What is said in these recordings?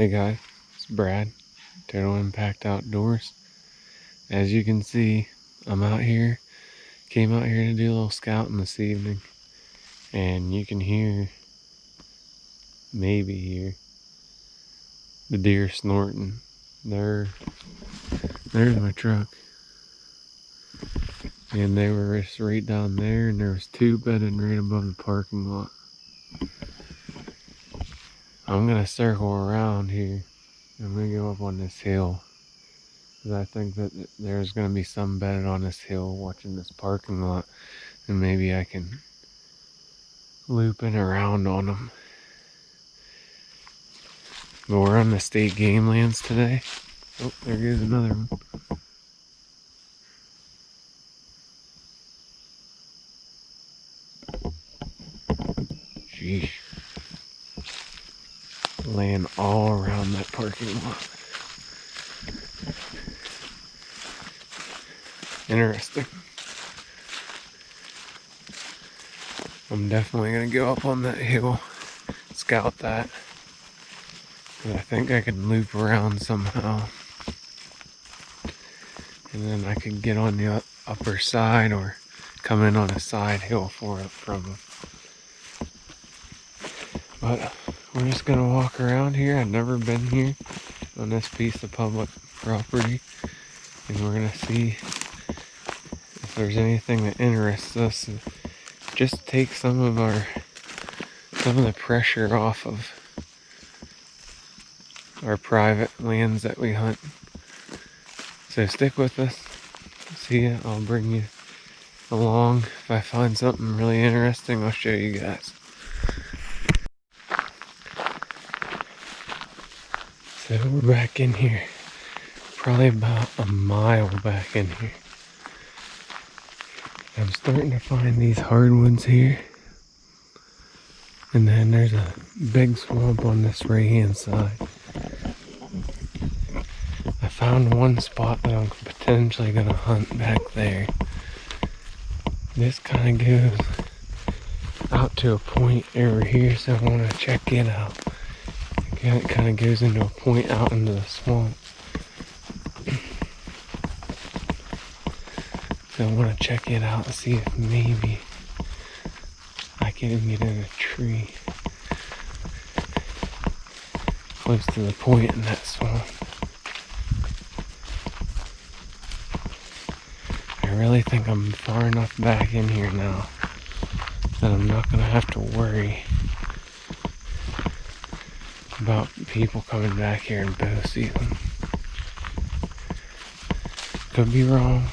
Hey guys, it's Brad, Total Impact Outdoors. As you can see, I'm out here, came out here to do a little scouting this evening, and you can maybe hear the deer snorting. There's my truck. And they were just right down there, and there was two bedded right above the parking lot. I'm gonna circle around here. I'm gonna go up on this hill, because I think that there's gonna be some bedded on this hill watching this parking lot, and maybe I can loop in around on them. But we're on the state game lands today. Oh, there goes another one. Sheesh. Laying all around that parking lot. Interesting. I'm definitely gonna go up on that hill, scout that. But I think I can loop around somehow. And then I can get on the upper side or come in on a side hill from them. But we're just gonna walk around here. I've never been here on this piece of public property. And we're gonna see if there's anything that interests us. Just take some of the pressure off of our private lands that we hunt. So stick with us. See ya. I'll bring you along. If I find something really interesting, I'll show you guys. So we're back in here. Probably about a mile back in here. I'm starting to find these hardwoods here. And then there's a big swamp on this right hand side. I found one spot that I'm potentially gonna hunt back there. This kind of goes out to a point over here, so I want to check it out. It kind of goes into a point out into the swamp. So I want to check it out and see if maybe I can get in a tree close to the point in that swamp. I really think I'm far enough back in here now that I'm not going to have to worry about people coming back here in bow season. Could be wrong.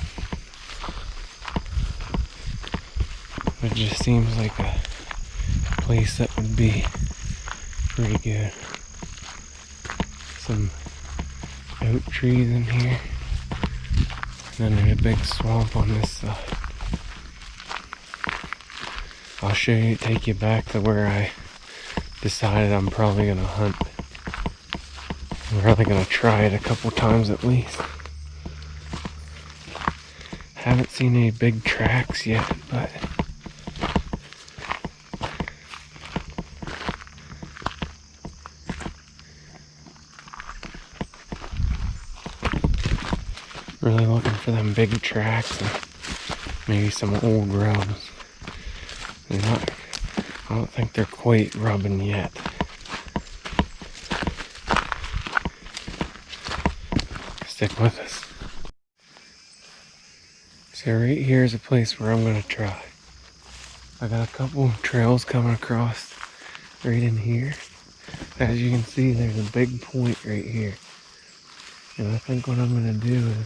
It just seems like a place that would be pretty good. Some oak trees in here. And then there's a big swamp on this side. I'll show you, take you back to where I decided I'm probably gonna hunt. I'm probably gonna try it a couple times at least. Haven't seen any big tracks yet, but really looking for them big tracks and maybe some old rubs. I don't think they're quite rubbing yet. Stick with us. So right here is a place where I'm gonna try. I got a couple of trails coming across right in here. As you can see, there's a big point right here. And I think what I'm gonna do is,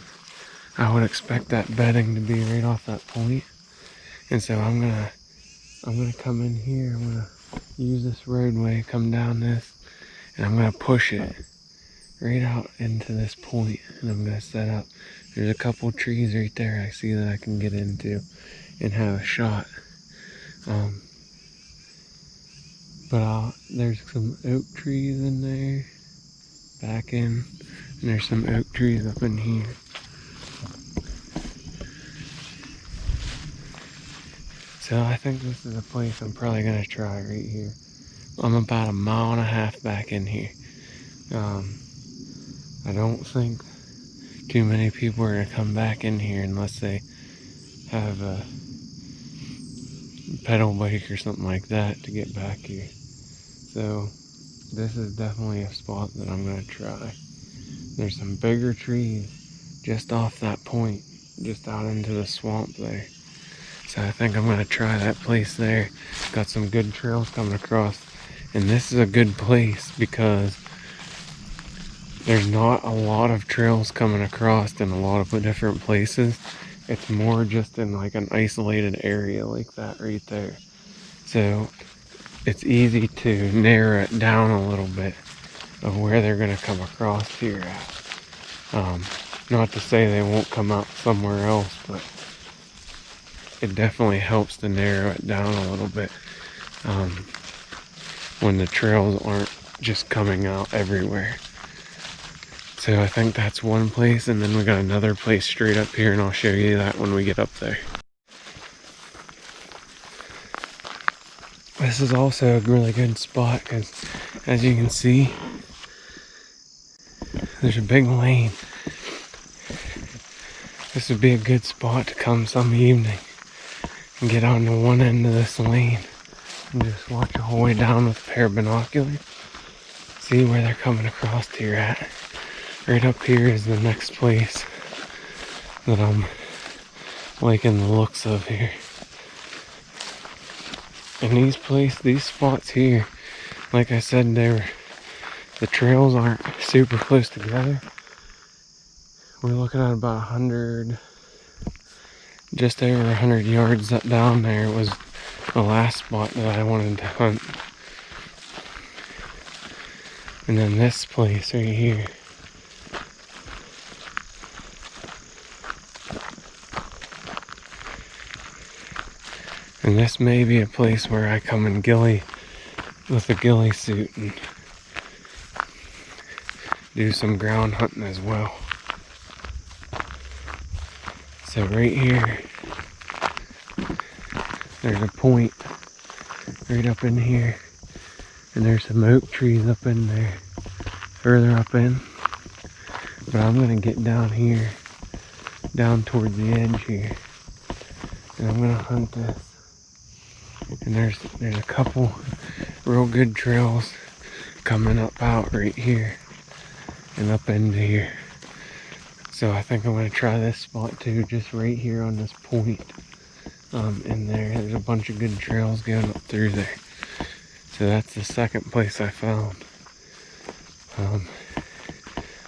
I would expect that bedding to be right off that point. And so I'm gonna come in here, I'm gonna use this roadway, come down this, and I'm gonna push it right out into this point, and I'm gonna set up. There's a couple trees right there I see that I can get into and have a shot. But there's some oak trees in there, back in, and there's some oak trees up in here. So I think this is a place I'm probably gonna try right here. I'm about a mile and a half back in here. I don't think too many people are gonna come back in here unless they have a pedal bike or something like that to get back here. So this is definitely a spot that I'm gonna try. There's some bigger trees just off that point, just out into the swamp there. So I think I'm gonna try that place there. Got some good trails coming across. And this is a good place because there's not a lot of trails coming across in a lot of different places. It's more just in like an isolated area like that right there. So it's easy to narrow it down a little bit of where they're gonna come across here at. Not to say they won't come out somewhere else, but it definitely helps to narrow it down a little bit when the trails aren't just coming out everywhere. So I think that's one place, and then we got another place straight up here, and I'll show you that when we get up there. This is also a really good spot because, as you can see, there's a big lane. This would be a good spot to come some evening and get on to one end of this lane and just watch the whole way down with a pair of binoculars. See where they're coming across here at. Right up here is the next place that I'm liking the looks of here. And these spots here, like I said, the trails aren't super close together. We're looking at about 100, just over 100 yards down there was the last spot that I wanted to hunt. And then this place right here. And this may be a place where I come and ghillie with a ghillie suit and do some ground hunting as well. So right here, there's a point right up in here, and there's some oak trees up in there, further up in. But I'm gonna get down here, down towards the edge here, and I'm gonna hunt this. And there's a couple real good trails coming up out right here and up into here. So I think I'm gonna try this spot too, just right here on this point. In there's a bunch of good trails going up through there. So that's the second place I found.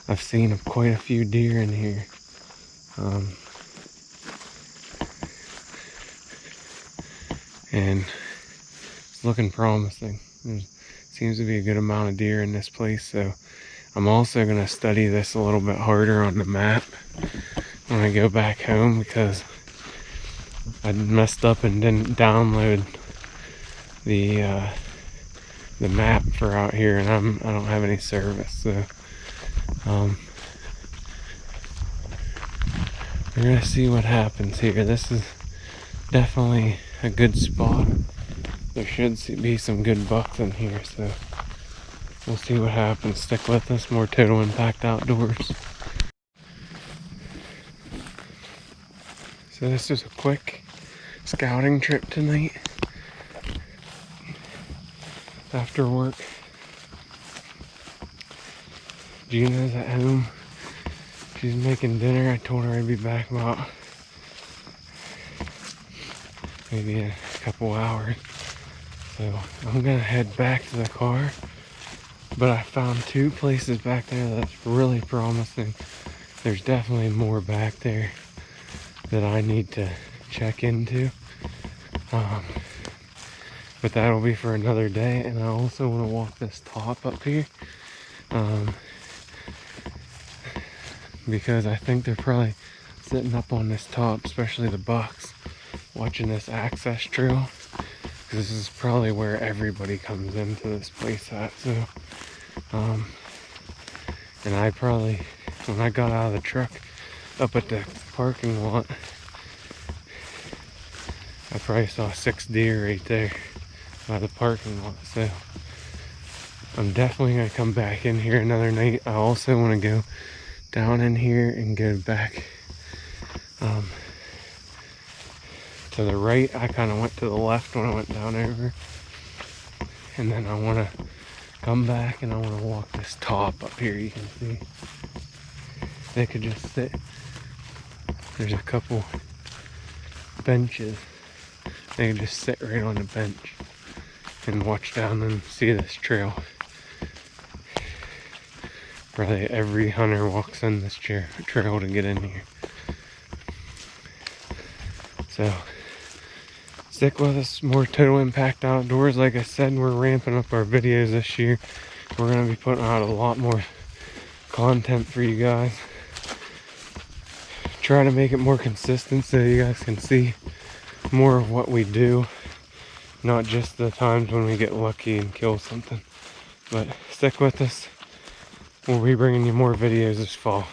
I've seen quite a few deer in here. And it's looking promising. There seems to be a good amount of deer in this place, so I'm also going to study this a little bit harder on the map when I go back home, because I messed up and didn't download the map for out here, and I don't have any service, so we're going to see what happens here. This is definitely a good spot. There should be some good bucks in here, so we'll see what happens. Stick with us. More Total Impact Outdoors. So this is a quick scouting trip tonight after work. Gina's at home. She's making dinner. I told her I'd be back about maybe in a couple hours. So I'm gonna head back to the car. But I found two places back there that's really promising. There's definitely more back there that I need to check into. But that'll be for another day. And I also want to walk this top up here. Because I think they're probably sitting up on this top, especially the bucks, watching this access trail. Because this is probably where everybody comes into this place at. So, and I probably, when I got out of the truck up at the parking lot, I probably saw 6 deer right there by the parking lot. So I'm definitely going to come back in here another night. I also want to go down in here and go back to the right. I kind of went to the left when I went down over. And then I want to come back and I want to walk this top up here. You can see they could just sit. There's a couple benches. They can just sit right on the bench and watch down and see this trail. Probably every hunter walks in this trail to get in here. So stick with us. More Total Impact Outdoors. Like I said, we're ramping up our videos this year. We're going to be putting out a lot more content for you guys. Try to make it more consistent so you guys can see more of what we do, not just the times when we get lucky and kill something. But stick with us. We'll be bringing you more videos this fall.